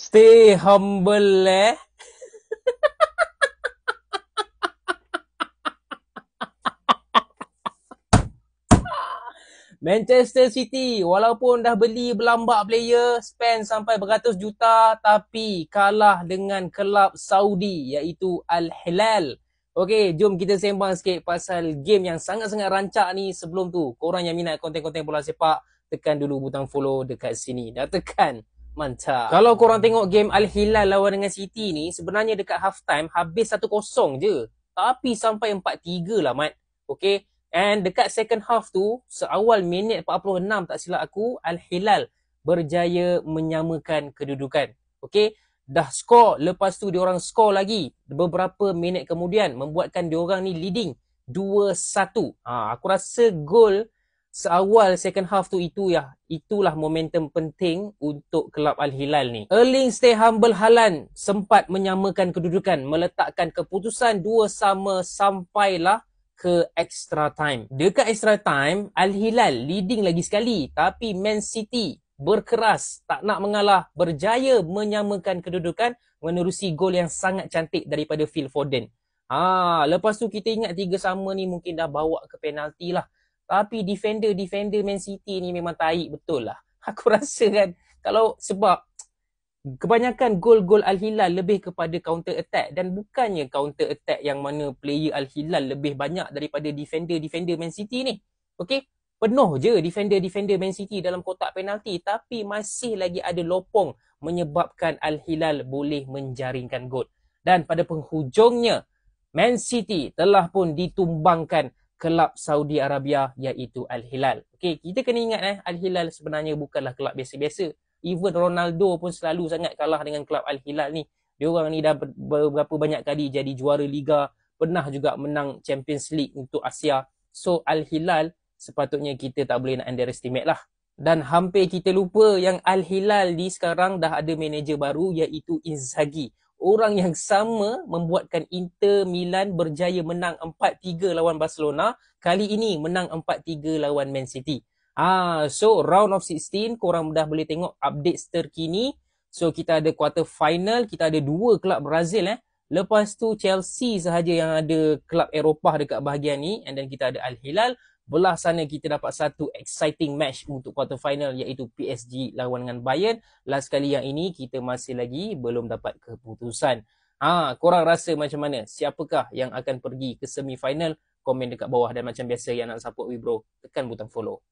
Stay humble eh. Manchester City walaupun dah beli berlambak player, spend sampai beratus juta, tapi kalah dengan kelab Saudi iaitu Al Hilal. Okey, jom kita sembang sikit pasal game yang sangat-sangat rancak ni. Sebelum tu, korang yang minat konten-konten bola sepak, tekan dulu butang follow dekat sini. Dah tekan? Mantap. Kalau korang tengok game Al Hilal lawan dengan City ni, sebenarnya dekat half time habis 1-0 je. Tapi sampai 4-3 lah, Mat. Okey, and dekat second half tu, seawal minit 46 tak silap aku, Al Hilal berjaya menyamakan kedudukan. Okey, dah skor, lepas tu diorang skor lagi beberapa minit kemudian, membuatkan diorang ni leading 2-1. Aku rasa gol seawal second half tu itulah momentum penting untuk kelab Al Hilal ni. Erling Stay Humble Haaland sempat menyamakan kedudukan, meletakkan keputusan 2-2 sampailah ke extra time. Dekat extra time, Al Hilal leading lagi sekali, tapi Man City berkeras, tak nak mengalah, berjaya menyamakan kedudukan menerusi gol yang sangat cantik daripada Phil Foden. Lepas tu kita ingat 3-3 ni mungkin dah bawa ke penalti lah. Tapi defender Man City ni memang taik betul lah. Aku rasa kan, kalau sebab kebanyakan gol-gol Al Hilal lebih kepada counter attack, dan bukannya counter attack yang mana player Al Hilal lebih banyak daripada defender Man City ni. Okey, penuh je defender Man City dalam kotak penalti, tapi masih lagi ada lopong menyebabkan Al Hilal boleh menjaringkan gol. Dan pada penghujungnya, Man City telah pun ditumbangkan kelab Saudi Arabia iaitu Al Hilal. Okey, kita kena ingat Al Hilal sebenarnya bukanlah kelab biasa-biasa. Even Ronaldo pun selalu sangat kalah dengan kelab Al Hilal ni. Diorang ni dah beberapa banyak kali jadi juara Liga, pernah juga menang Champions League untuk Asia. So Al Hilal sepatutnya kita tak boleh nak underestimate lah. Dan hampir kita lupa yang Al Hilal ni sekarang dah ada manager baru iaitu Inzaghi. Orang yang sama membuatkan Inter Milan berjaya menang 4-3 lawan Barcelona. Kali ini menang 4-3 lawan Man City. So round of 16 korang dah boleh tengok updates terkini. So kita ada quarter final, kita ada 2 kelab Brazil Lepas tu Chelsea sahaja yang ada kelab Eropah dekat bahagian ni, and then kita ada Al Hilal. Belah sana kita dapat satu exciting match untuk quarter final iaitu PSG lawan dengan Bayern. Last kali yang ini kita masih lagi belum dapat keputusan. Korang rasa macam mana? Siapakah yang akan pergi ke semi final? Komen dekat bawah, dan macam biasa yang nak support we bro, tekan butang follow.